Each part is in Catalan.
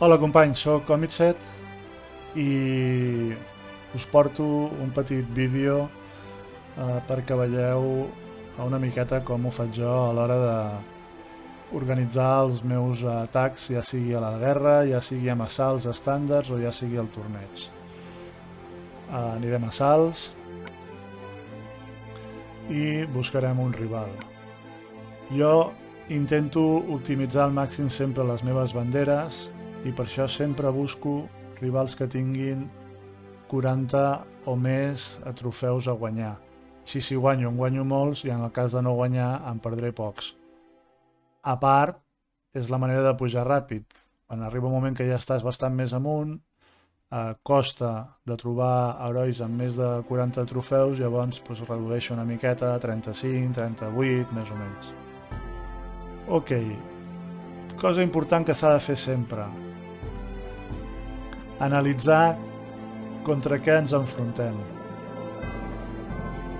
Hola companys, sóc Comitset i us porto un petit vídeo perquè veieu una miqueta com ho faig jo a l'hora d'organitzar els meus atacs, ja sigui a la guerra, ja sigui amb assalts estàndards o ja sigui al torneig. Anirem a assalts i buscarem un rival. Jo intento optimitzar al màxim sempre les meves banderes i per això sempre busco rivals que tinguin 40 o més trofeus a guanyar. Així si guanyo, en guanyo molts i en el cas de no guanyar en perdré pocs. A part, és la manera de pujar ràpid. Quan arriba un moment que ja estàs bastant més amunt, costa de trobar herois amb més de 40 trofeus, llavors redueixo una miqueta a 35, 38, més o menys. Ok, cosa important que s'ha de fer sempre. Analitzar contra què ens enfrontem.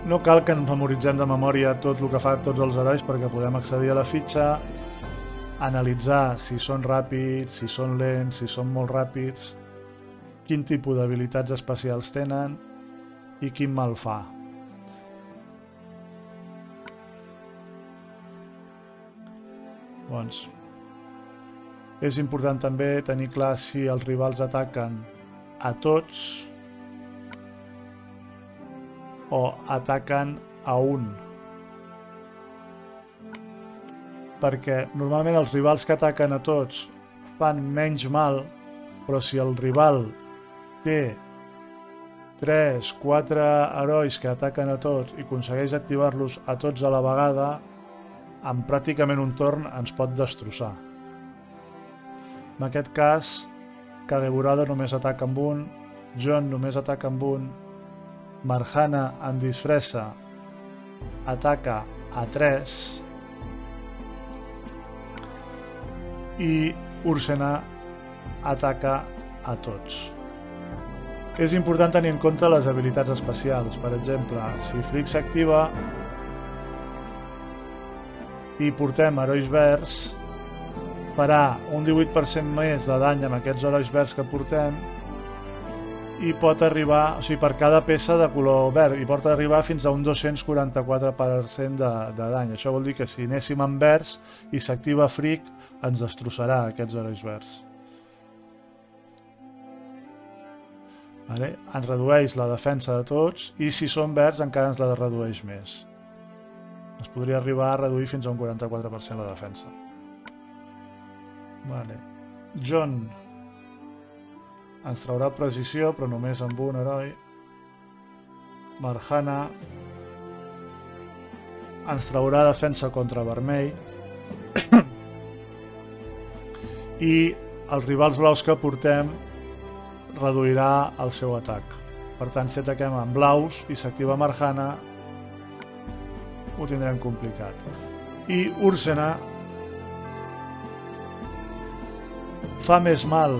No cal que ens memoritzem de memòria tot el que fa tots els herois perquè podem accedir a la fitxa, analitzar si són ràpids, si són lents, si són molt ràpids, quin tipus d'habilitats especials tenen i quin mal fa. Doncs, és important també tenir clar si els rivals ataquen a tots o ataquen a un. Perquè normalment els rivals que ataquen a tots fan menys mal, però si el rival té 3, 4 herois que ataquen a tots i aconsegueix activar-los a tots a la vegada, en pràcticament un torn ens pot destrossar. En aquest cas, Kageburado només ataca amb un, John només ataca amb un, Marjana en disfressa ataca a 3 i Ursena ataca a tots. És important tenir en compte les habilitats especials. Per exemple, si Frick s'activa i portem herois verds, farà un 18% més de dany amb aquests herois verds que portem i pot arribar, o sigui, per cada peça de color verd, i pot arribar fins a un 244% de dany. Això vol dir que si anéssim amb verds i s'activa Frick, ens destrossarà aquests herois verds. Vale? Ens redueix la defensa de tots i si són verds encara ens la redueix més. Es podria arribar a reduir fins a un 44% la defensa. Vale. John ens traurà precisió, però només amb un heroi. Marjana ens traurà defensa contra vermell. I els rivals blaus que portem reduirà el seu atac. Per tant, si ataquem amb blaus i s'activa Marjana, ho tindrem complicat. I Ursena fa més mal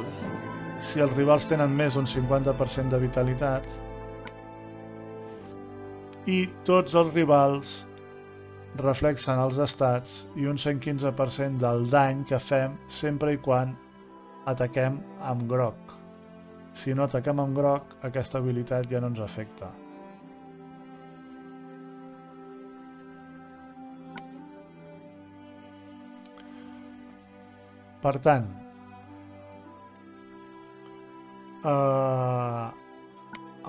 si els rivals tenen més d'un 50% de vitalitat i tots els rivals reflexen els estats i un 115% del dany que fem sempre i quan ataquem amb groc. Si no ataquem amb groc, aquesta habilitat ja no ens afecta. Per tant,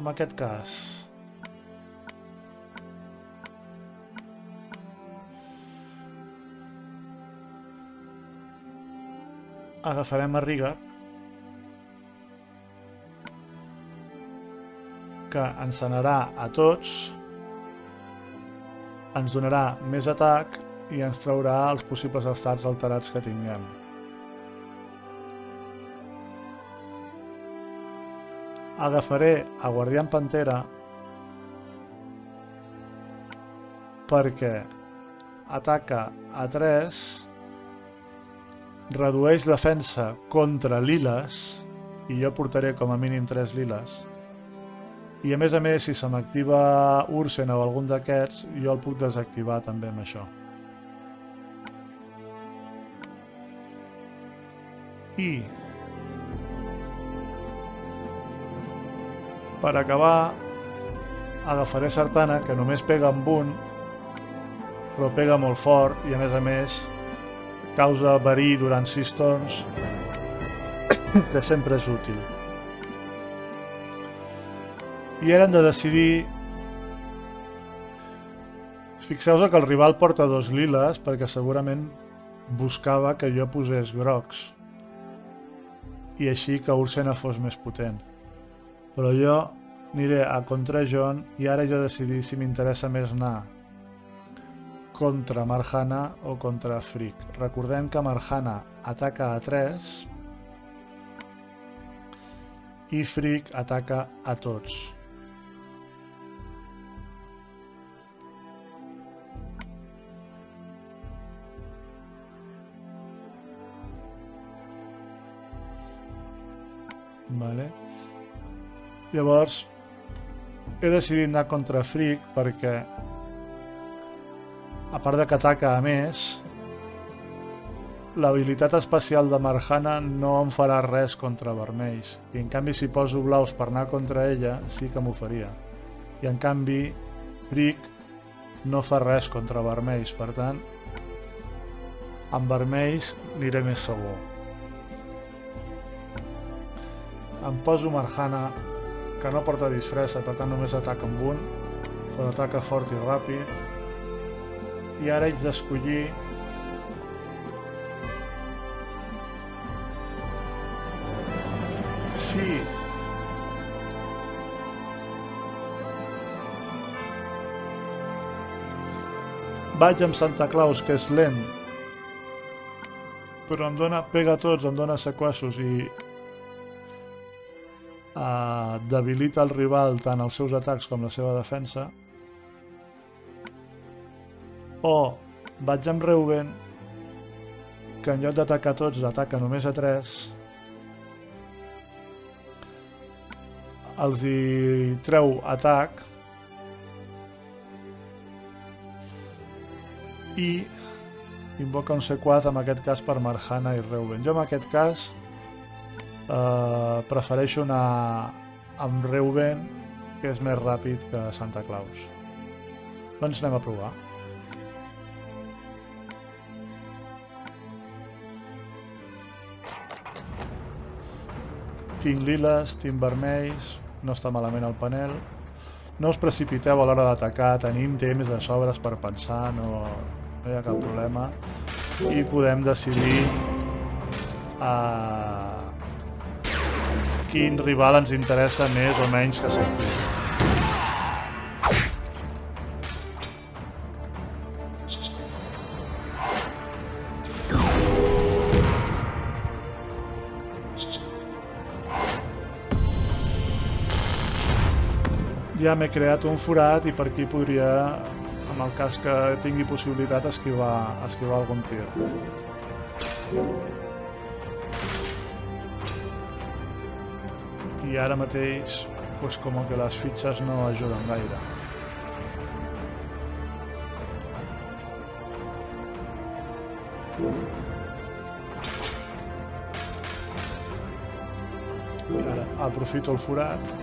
en aquest cas, agafarem a Riga, que ens sanarà a tots, ens donarà més atac i ens traurà els possibles estats alterats que tinguem. Agafaré a Guardián Pantera perquè ataca a 3, redueix defensa contra liles i jo portaré com a mínim 3 liles. I a més, si se m'activa Ursena o algun d'aquests, jo el puc desactivar també amb això. I Per acabar, agafaré Sartana, que només pega amb un, però pega molt fort i a més causa verí durant 6 torns, que sempre és útil. I ara hem de decidir... Fixeu-vos que el rival porta 2 liles perquè segurament buscava que jo posés grocs i així que Ursena fos més potent. Però jo aniré a contra John i ara he de decidir si m'interessa més anar contra Marjana o contra Frick. Recordem que Marjana ataca a 3 i Frick ataca a tots. Vale. Llavors he decidit anar contra Frick perquè a part de que ataca a més, l'habilitat especial de Marjana no em farà res contra vermells i en canvi si poso blaus per anar contra ella sí que m'ho faria i en canvi Frick no fa res contra vermells, per tant amb vermells aniré més segur. Em poso Marjana, que no porta disfressa, per tant només ataca amb un, però ataca fort i ràpid. I ara haig d'escollir si vaig amb Santa Claus, que és lent, però em dona, pega a tots, em dona sequassos i debilita el rival tant els seus atacs com la seva defensa, o vaig amb Reuben, que en lloc d'atacar a tots ataca només a 3, els hi treu atac i invoca un C4, en aquest cas per Marjana i Reuben. Jo en aquest cas prefereixo anar amb Reuben, que és més ràpid que Santa Claus. Doncs anem a provar. Tinc liles, tinc vermells, no està malament el panel. No us precipiteu a l'hora d'atacar, tenim temps de sobres per pensar, no hi ha cap problema. I podem decidir quin rival ens interessa més o menys que sentir. Ja m'he creat un forat i per aquí podria, en el cas que tingui possibilitat, esquivar algun tir. I ara mateix, pues, com que les fitxes no ajuden gaire. I ara aprofito el forat.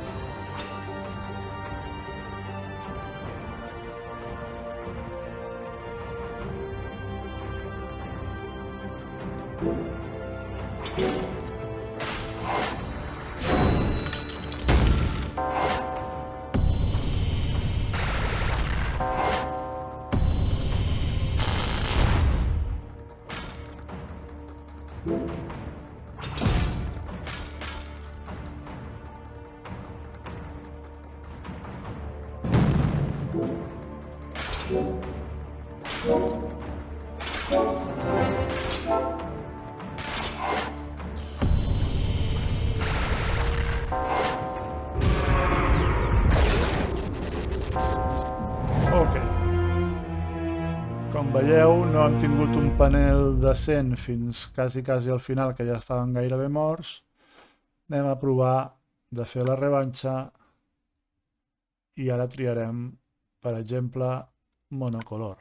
Com veieu, no hem tingut un panel decent fins quasi al final, que ja estaven gairebé morts. Anem a provar de fer la revanxa i ara triarem, per exemple, monocolor.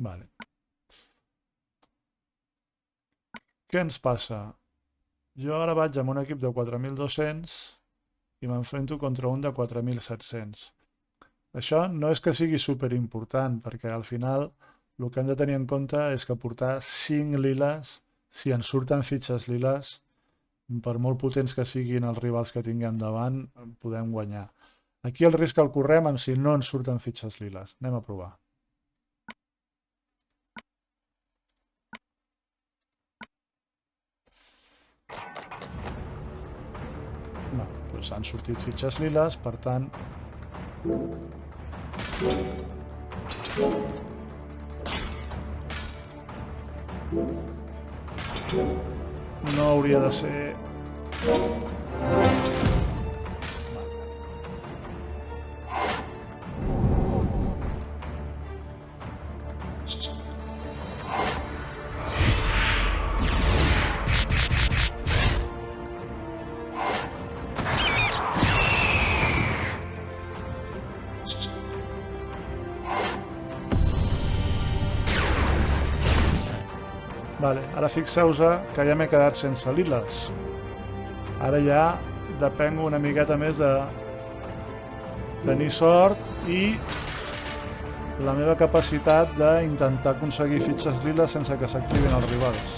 Vale. Què ens passa? Jo ara vaig amb un equip de 4.200 i m'enfrento contra un de 4.700. Això no és que sigui superimportant, perquè al final el que hem de tenir en compte és que portar 5 liles, si ens surten fitxes liles, per molt potents que siguin els rivals que tinguem davant, podem guanyar. Aquí el risc el correm amb si no ens surten fitxes liles. Anem a provar. No, doncs han sortit fitxes liles, per tant... no hauria de ser... Vale, ara fixeu-vos que ja m'he quedat sense liles. Ara ja depenc una miqueta més de tenir sort i la meva capacitat d'intentar aconseguir fitxes liles sense que s'activin els rivals.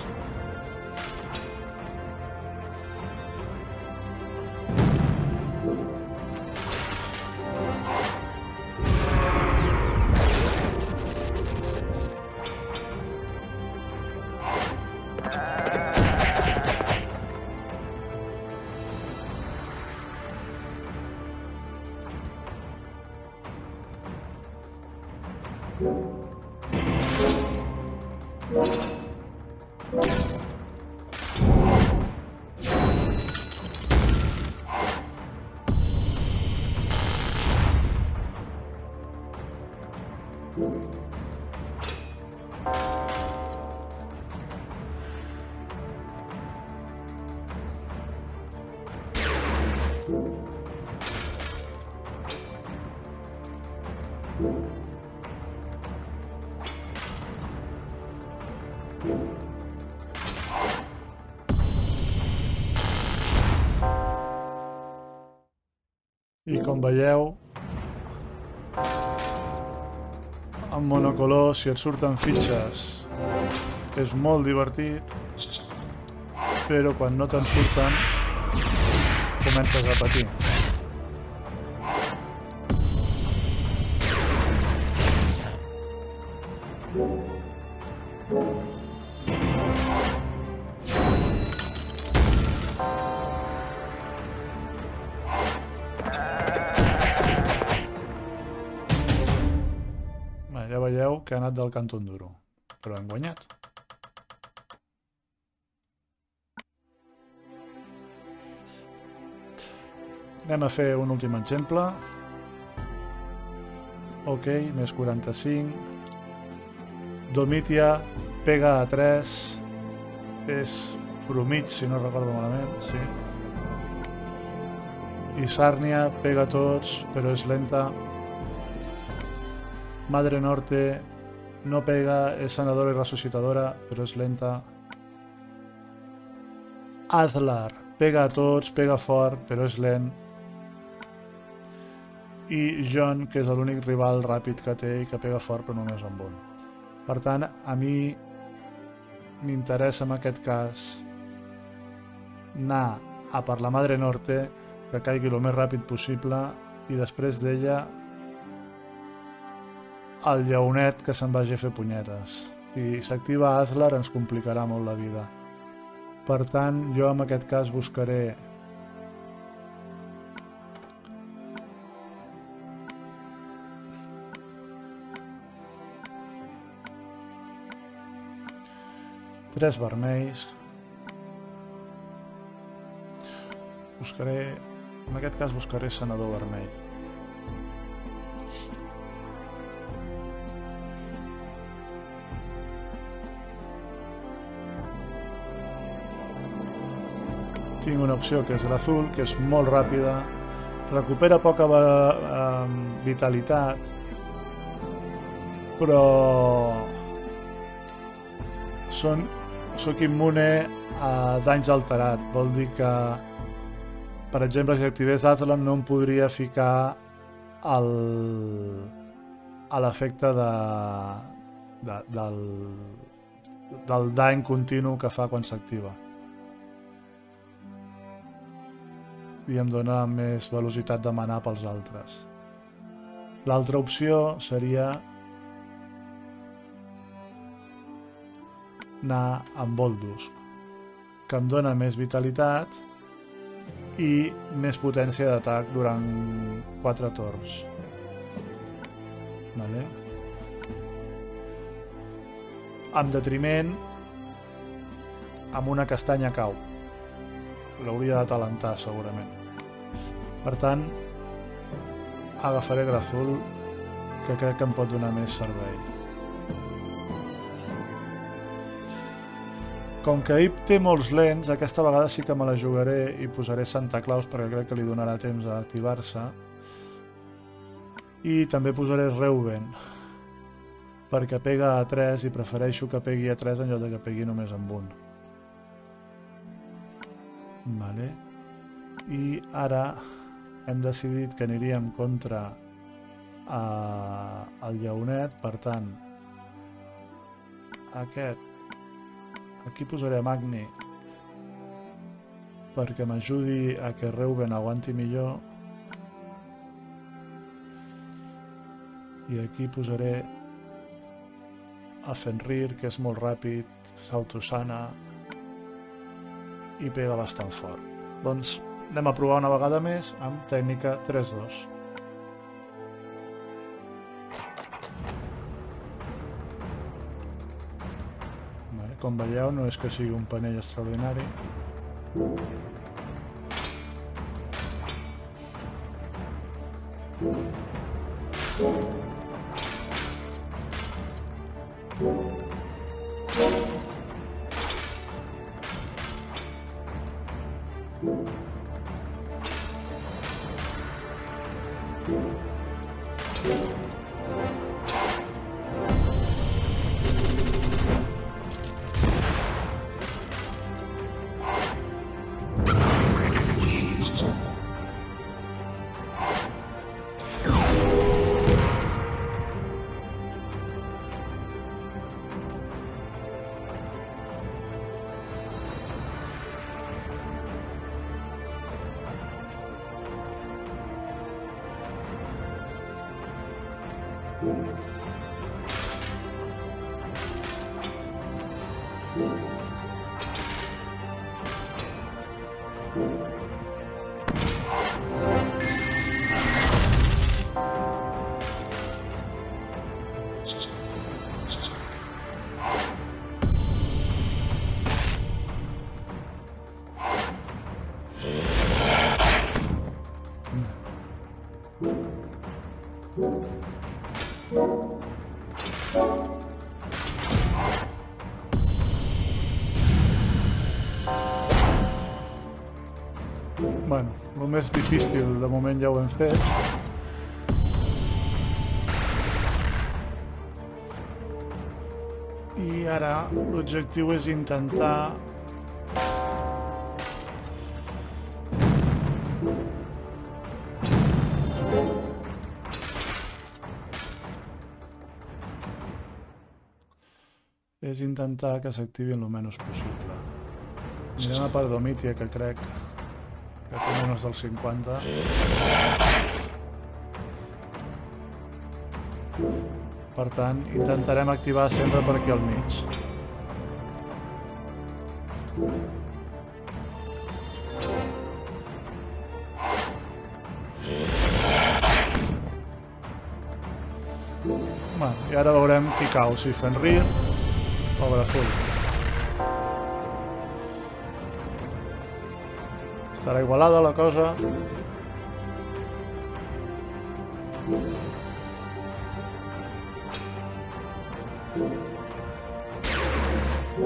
I com veieu, en monocolor, si et surten fitxes, és molt divertit, però quan no te'n surten, comences a patir. Ja veieu que ha anat del cantó duro, però hem guanyat. Anem a fer un últim exemple. Ok, més 45. Domitia pega a 3. És promig, si no recordo malament, sí. I Sàrnia pega a tots, però és lenta. Madre Norte no pega, és sanadora i ressuscitadora, però és lenta. Adlar pega a tots, pega fort, però és lent. I John, que és l'únic rival ràpid que té i que pega fort, però només amb un. Per tant, a mi m'interessa en aquest cas anar a per la Madre Norte, que caigui el més ràpid possible, i després d'ella el lleonet que se'n vagi a fer punyetes. Si s'activa Adlar ens complicarà molt la vida. Per tant, jo en aquest cas buscaré tres vermells. En aquest cas buscaré senador vermell. Tinc una opció que és l'azul, que és molt ràpida, recupera poca vitalitat, però Soc immune a danys alterats. Vol dir que, per exemple, si activés Athlon no em podria ficar a l'efecte del dany continu que fa quan s'activa. I em dona més velocitat de manar pels altres. L'altra opció seria anar amb Boldusk, que em dona més vitalitat i més potència d'atac durant 4 torns. Vale? Amb detriment, amb una castanya cau. L'hauria de talentar, segurament. Per tant, agafaré Grazul, que crec que em pot donar més servei. Com que Ip té molts lents, aquesta vegada sí que me la jugaré i posaré Santa Claus perquè crec que li donarà temps a activar-se. I també posaré Reuben, perquè pega a 3 i prefereixo que pegui a 3 en lloc de que pegui només amb un. Vale. I ara hem decidit que aniríem contra el lleonet, per tant, aquí posaré Magni perquè m'ajudi a que Reuben aguanti millor, i aquí posaré a Fenrir, que és molt ràpid, s'autosana i pega bastant fort. Doncs anem a provar una vegada més amb tècnica 3-2. Vale, com veieu, no és que sigui un panell extraordinari. Bueno, el més difícil de moment ja ho hem fet. I ara l'objectiu és intentar que s'activin el menys possible. Anirem a per Domitia, que crec que té menys del 50. Per tant, intentarem activar sempre per aquí al mig. Bueno, i ara veurem qui cau, si Fenrir o Grazul. Estarà igualada la cosa.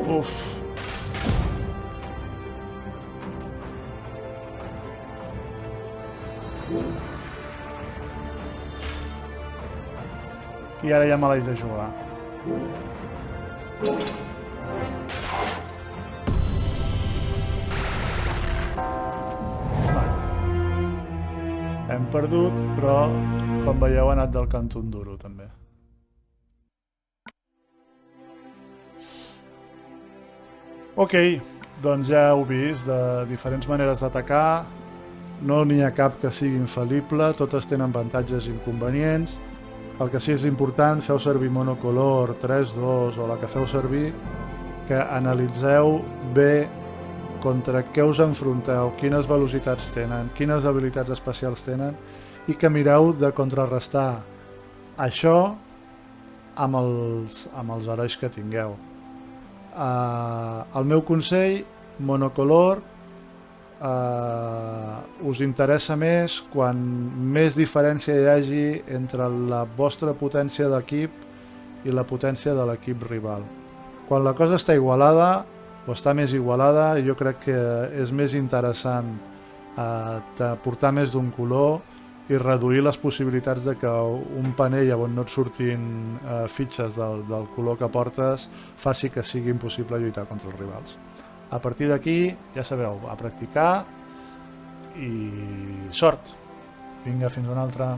Uf. I ara ja me l'haig de jugar. hem perdut, però com veieu ha anat del cantó en duro també. Ok, doncs ja heu vist de diferents maneres d'atacar, no n'hi ha cap que sigui infal·lible, totes tenen avantatges i inconvenients. El que sí és important, feu servir monocolor 3-2 o la que feu servir, que analitzeu bé contra què us enfronteu, quines velocitats tenen, quines habilitats especials tenen, i que mireu de contrarrestar això amb els herois que tingueu. El meu consell, monocolor, us interessa més quan més diferència hi hagi entre la vostra potència d'equip i la potència de l'equip rival. Quan la cosa està igualada o està més igualada, jo crec que és més interessant portar més d'un color i reduir les possibilitats de que un panell on no et surtin fitxes del color que portes faci que sigui impossible lluitar contra els rivals. A partir d'aquí, ja sabeu, a practicar i sort. Vinga, fins una altra.